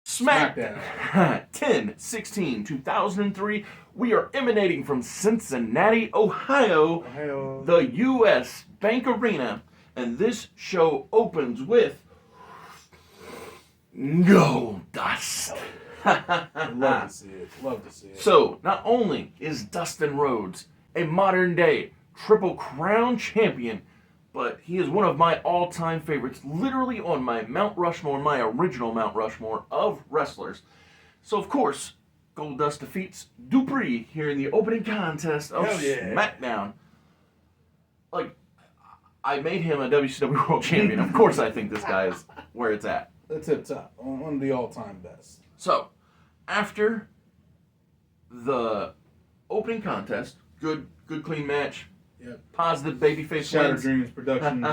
Smackdown. 10/16/2003. We are emanating from Cincinnati, Ohio, the U.S. Bank Arena, and this show opens with Gold Dust. Love to see it. Love to see it. So, not only is Dustin Rhodes a modern-day Triple Crown champion, but he is one of my all-time favorites, literally on my Mount Rushmore, my original Mount Rushmore of wrestlers. So, of course, Goldust defeats Dupree here in the opening contest of Smackdown. Like, I made him a WCW World Champion. Of course I think this guy is where it's at. The tip top. One of the all-time best. So, after the opening contest, good clean match. Yep. Positive babyface Shattered wins. Dreams Productions,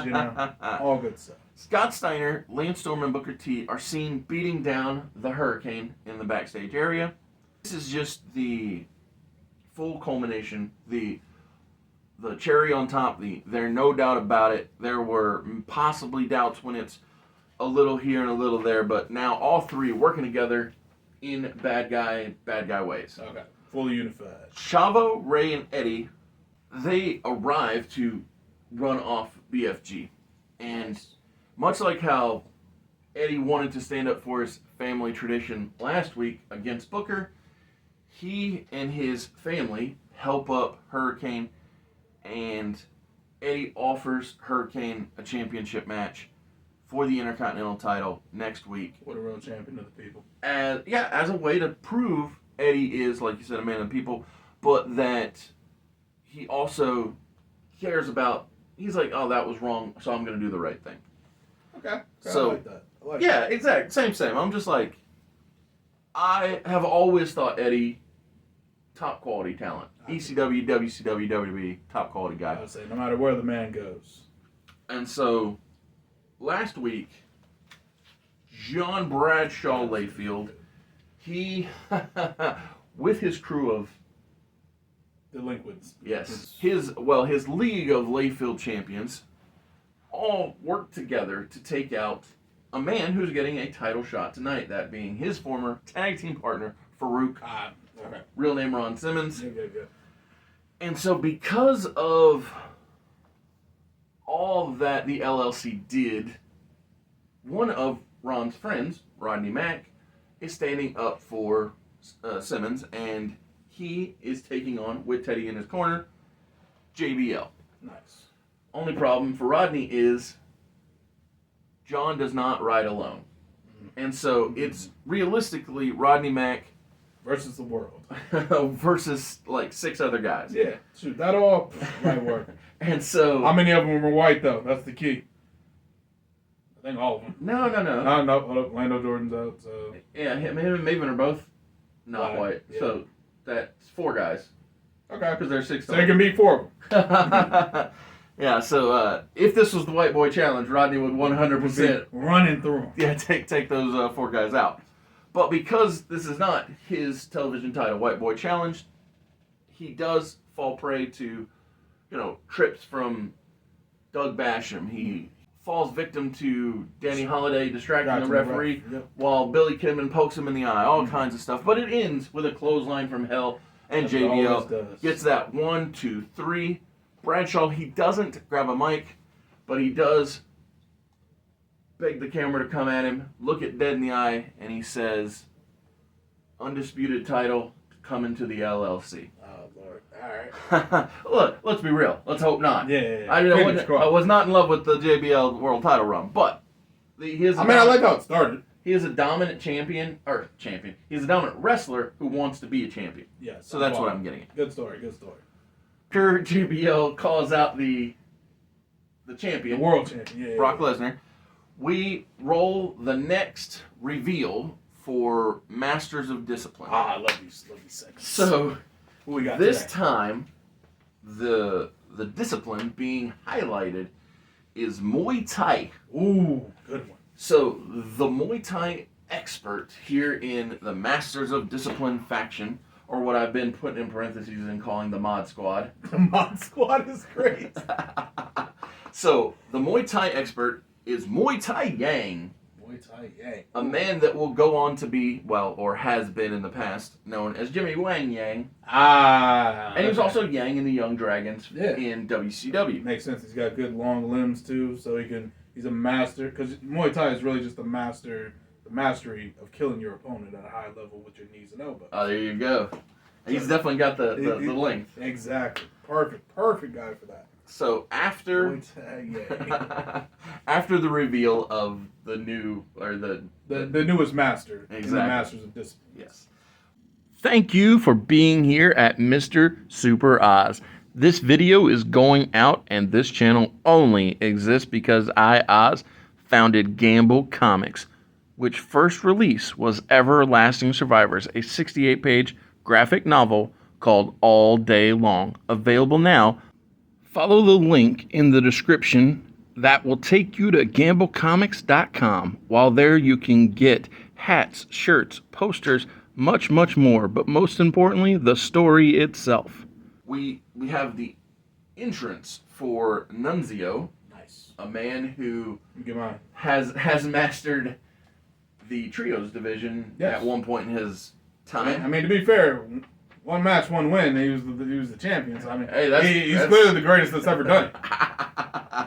all good stuff. Scott Steiner, Lance Storm, and Booker T are seen beating down the Hurricane in the backstage area. This is just the full culmination, the cherry on top. There's no doubt about it. There were possibly doubts when it's a little here and a little there, but now all three working together in bad guy ways. Okay, fully unified. Chavo, Ray, and Eddie, they arrive to run off BFG. And much like how Eddie wanted to stand up for his family tradition last week against Booker, he and his family help up Hurricane, and Eddie offers Hurricane a championship match for the Intercontinental title next week. What a real champion of the people. As a way to prove Eddie is, like you said, a man of the people, but that he also cares about, he's like, oh, that was wrong, so I'm going to do the right thing. Okay. So, I like that. Exactly. Same. I'm just like, I have always thought Eddie, top quality talent. ECW, WCW, WWE, top quality guy. I would say, no matter where the man goes. And so, last week, John Bradshaw Layfield, he, with his crew of delinquents. Yes. His league of Layfield champions all worked together to take out a man who's getting a title shot tonight, that being his former tag team partner, Farouk. Okay. Real name Ron Simmons. Yeah. And so because of all that the LLC did, one of Ron's friends, Rodney Mack, is standing up for Simmons, and he is taking on, with Teddy in his corner, JBL. Nice. Only problem for Rodney is John does not ride alone. And so it's realistically Rodney Mack versus the world. versus like 6 other guys. Yeah, shoot, that all might work. And so... How many of them were white, though? That's the key. I think all of them. No. No, hold up. Lando Jordan's out, so... Yeah, him and Maven are both not white. Yeah. So that's 4 guys. Okay. Because there's 6 So they can beat 4 of them. Yeah, so if this was the White Boy Challenge, Rodney would 100% running through them. Yeah, take those 4 guys out. But because this is not his television title, White Boy Challenge, he does fall prey to, trips from Doug Basham. He falls victim to Danny Holiday distracting the referee while Billy Kidman pokes him in the eye, all kinds of stuff. But it ends with a clothesline from hell, and JBL gets that 1, 2, 3. Bradshaw, he doesn't grab a mic, but he does beg the camera to come at him, look it dead in the eye, and he says, undisputed title coming to the LLC. Oh, Lord. All right. Look, let's be real. Let's hope not. Yeah. I was not in love with the JBL world title run, but I like how it started. He is a dominant champion. He's a dominant wrestler who wants to be a champion. Yeah. So that's what I'm getting at. Good story. After JBL calls out the champion, the world champion, Brock Lesnar, we roll the next reveal for Masters of Discipline. I love these segments. So, what we got this today? time, the discipline being highlighted is Muay Thai. Ooh, good one. So, the Muay Thai expert here in the Masters of Discipline faction or what I've been putting in parentheses and calling the Mod Squad. The Mod Squad is great. So, the Muay Thai expert is Muay Thai Yang. Muay Thai Yang. A man that will go on to be, well, or has been in the past, known as Jimmy Wang Yang. Ah. And he was also Yang in the Young Dragons Yeah. in WCW. Makes sense. He's got good long limbs too, so he's a master. Because Muay Thai is really just the mastery of killing your opponent at a high level with your knees and elbows. Oh, there you go. He's definitely got the length. Exactly. Perfect guy for that. So after Muay Thai Yang. after the reveal of the new or the newest master Exactly. in the Masters of Discipline. Yes. Thank you for being here at Mr. Super Oz. This video is going out, and this channel only exists because I, Oz, founded Gamble Comics, which first release was Everlasting Survivors, a 68-page graphic novel called All Day Long, available now. Follow the link in the description that will take you to gamblecomics.com. While there, you can get hats, shirts, posters, much more, but most importantly, the story itself. We have the entrance for Nunzio, Nice. a man who Get mine. has mastered the trios division Yes. at one point in his time. I mean, to be fair, one match, one win. He was the champion. So I mean, Hey, he's clearly the greatest that's ever done it.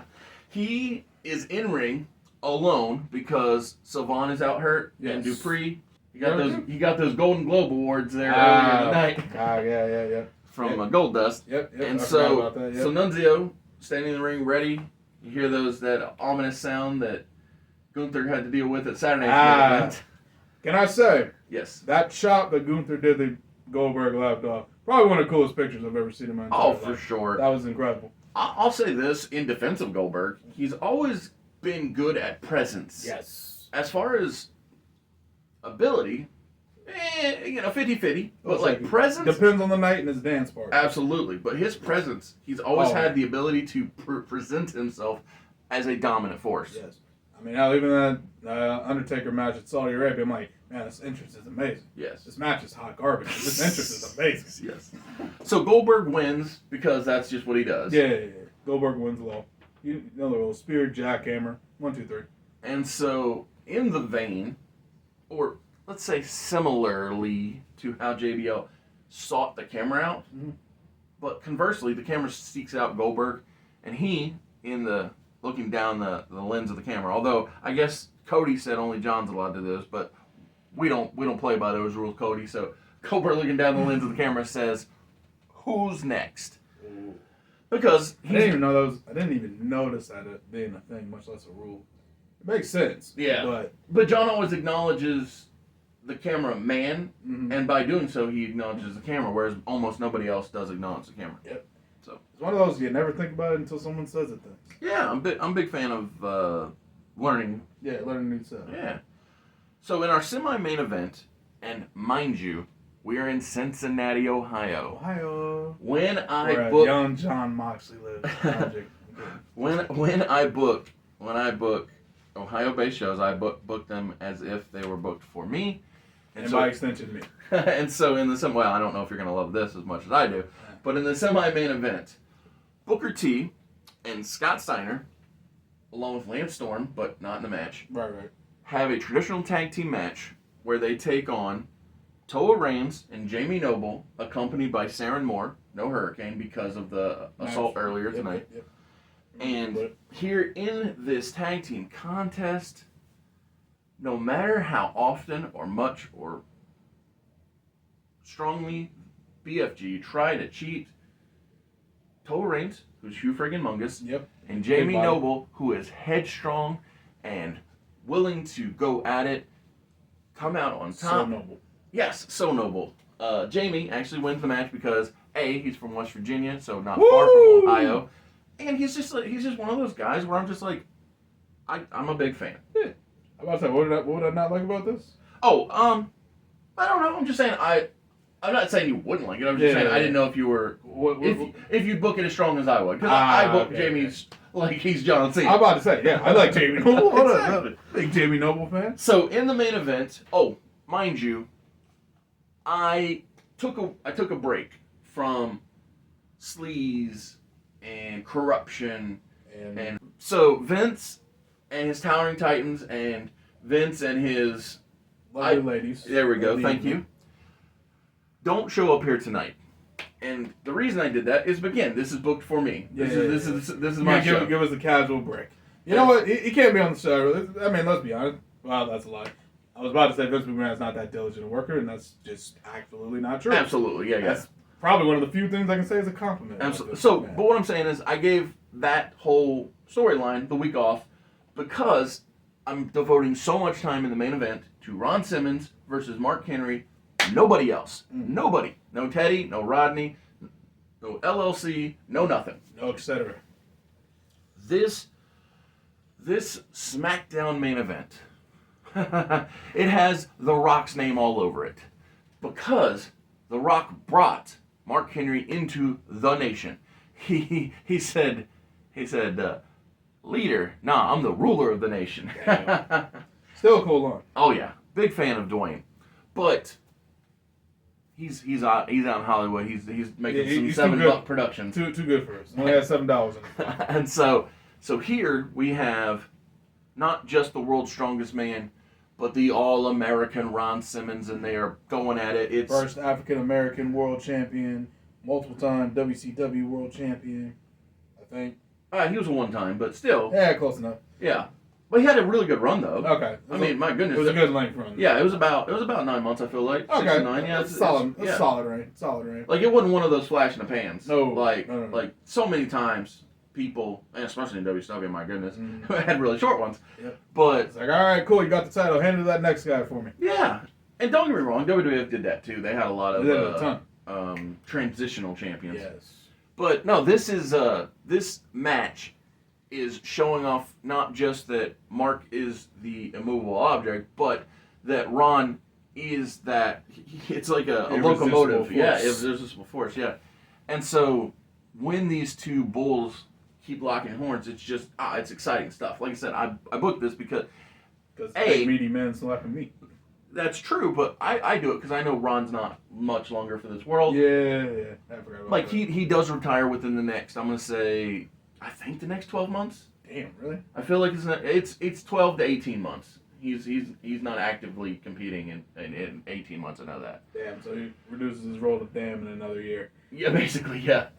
He is in ring alone because Sylvan is out hurt and Yes. Dupree. He got those Golden Globe awards there earlier tonight Yeah. from Yep. Goldust. Yep. And I forgot so about that, yep. so Nunzio standing in the ring ready. You hear that ominous sound that Gunther had to deal with at Saturday's main event. Can I say Yes. that shot that Gunther did the Goldberg left off? Probably one of the coolest pictures I've ever seen in my entire Oh, life. for sure. That was incredible. I'll say this in defense of Goldberg. He's always been good at presence. Yes. As far as ability, 50-50. But Looks like like presence, Depends on the night and his dance part. absolutely. But his presence, he's always Oh. had the ability to present himself as a dominant force. Yes. I mean, hell, even that Undertaker match at Saudi Arabia, I'm like, man, this entrance is amazing. Yes. This match is hot garbage. This entrance is amazing. Yes. So Goldberg wins because that's just what he does. Yeah. Goldberg wins low. Another little spear, jackhammer. 1, 2, 3. And so, in the vein, or let's say similarly to how JBL sought the camera out, but conversely, the camera seeks out Goldberg, and he, looking down the lens of the camera, although I guess Cody said only John's allowed to do this, but we don't play by those rules, Cody. So Goldberg looking down the lens of the camera says, "Who's next?" Because I didn't even know that I didn't even notice that it being a thing, much less a rule. It makes sense. Yeah. But John always acknowledges the cameraman, and by doing so, he acknowledges the camera, whereas almost nobody else does acknowledge the camera. Yep. So it's one of those you never think about it until someone says it. Then. Yeah, I'm a big fan of learning. Yeah, learning new stuff. Yeah. So in our semi-main event, and mind you, we are in Cincinnati, Ohio. When I book young John Moxley lives. Magic. when I book Ohio-based shows, I book them as if they were booked for me, and by extension, me. And so in the I don't know if you're gonna love this as much as I do, but in the semi-main event, Booker T and Scott Steiner, along with Lance Storm, but not in the match, Right. have a traditional tag team match where they take on Toa Reigns and Jamie Noble, accompanied by Saren Moore, no Hurricane because of the assault earlier tonight. Yep. And here in this tag team contest, no matter how often or much or strongly BFG try to cheat, Toa Reigns, who's Hugh friggin' Mungus, and Jamie Noble, who is headstrong and willing to go at it, come out on top. So noble. Yes, so noble. Jamie actually wins the match because A, he's from West Virginia, so not far from Ohio, and he's just one of those guys where I'm just like, I'm a big fan. Yeah. I'm about to say, what would I not like about this? Oh, I don't know. I'm just saying I'm not saying you wouldn't like it. I'm just saying I didn't know if you were if you'd book it as strong as I would, because I book Jamie's like he's John Cena. I'm about to say, I like Jamie Noble. Exactly. Big Jamie Noble fan. So in the main event, mind you, I took a break from sleaze and corruption, and so Vince and his Towering Titans and Vince and his lovely ladies. There we go. Lovely Thank evening. you. Don't show up here tonight. And the reason I did that is, again, this is booked for me. This is my show. Give us a casual break. You know what? He can't be on the show. I mean, let's be honest. Well, that's a lie. I was about to say Vince McMahon's not that diligent a worker, and that's just absolutely not true. Absolutely, yeah. That's probably one of the few things I can say is a compliment. Absolutely. So, but what I'm saying is, I gave that whole storyline the week off because I'm devoting so much time in the main event to Ron Simmons versus Mark Henry. Nobody else. Nobody. No Teddy, no Rodney, no LLC, no nothing. No etc. This Smackdown main event, it has The Rock's name all over it because The Rock brought Mark Henry into the nation. He said, leader, nah, I'm the ruler of the nation. Still a cool line. Oh yeah, big fan of Dwayne, but he's out in Hollywood. He's making some $7 productions. Too good for us. Only has $7 in it. And so here we have not just the world's strongest man, but the all-American Ron Simmons, and they are going at it. It's first African-American world champion, multiple-time WCW world champion, I think. He was a one-time, but still. Yeah, close enough. Yeah. But he had a really good run, though. Okay. I mean, my goodness. It was a good length run. Yeah, it was about 9 months, I feel like. Okay. 6 to 9, yeah. It's solid. It's solid range. Like, it wasn't one of those flash in the pans. No. Like, No. like so many times, people, and especially in WCW, my goodness, had really short ones. Yep. But it's like, all right, cool, you got the title. Hand it to that next guy for me. yeah. And don't get me wrong, WWF did that, too. They had a lot of They did a ton. Transitional champions. Yes. But, no, this match is showing off not just that Mark is the immovable object, but that Ron is that it's like a locomotive. Force. Yeah, irresistible force, yeah. And so when these two bulls keep locking horns, it's just it's exciting stuff. Like I said, I booked this because meaty men slapping meat. That's true, but I do it because I know Ron's not much longer for this world. Yeah. I forgot about like that. he does retire within the next, I'm gonna say, I think the next 12 months. Damn, really? I feel like it's 12 to 18 months. He's not actively competing in 18 months. I know that. Damn, so he reduces his role to damn in another year. Yeah, basically, yeah.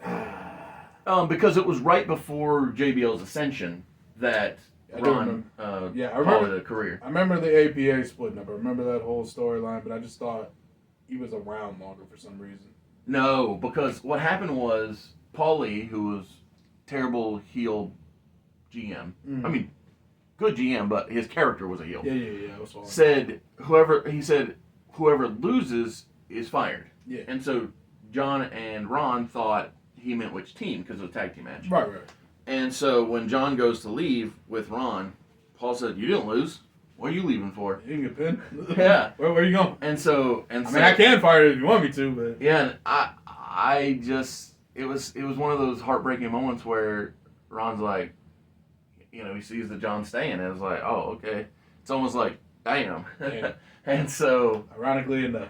Because it was right before JBL's ascension that Ron followed a career. I remember the APA splitting up. I remember that whole storyline, but I just thought he was around longer for some reason. No, because what happened was Paul Lee, who was terrible heel GM. I mean, good GM, but his character was a heel. Yeah. It was fine. Said whoever loses is fired. Yeah. And so John and Ron thought he meant which team because it was a tag team match. Right. And so when John goes to leave with Ron, Paul said, "You didn't lose. What are you leaving for?" You can get pinned. Yeah. Where are you going? And so I mean, I can fire you if you want me to, but yeah, and I just it was one of those heartbreaking moments where Ron's like, he sees that John's staying, and it's like, oh, okay. It's almost like, damn. Yeah. And so, ironically enough,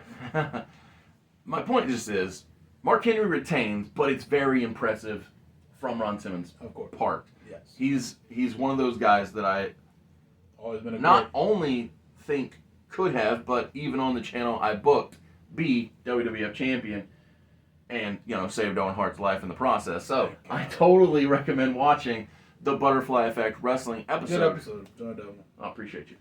my point just is, Mark Henry retains, but it's very impressive from Ron Simmons' part. Yes. He's one of those guys that I always been only think could have, but even on the channel I booked, be WWF champion, and saved Owen Hart's life in the process. So I totally recommend watching the Butterfly Effect Wrestling episode. Good episode. John Delman. I appreciate you.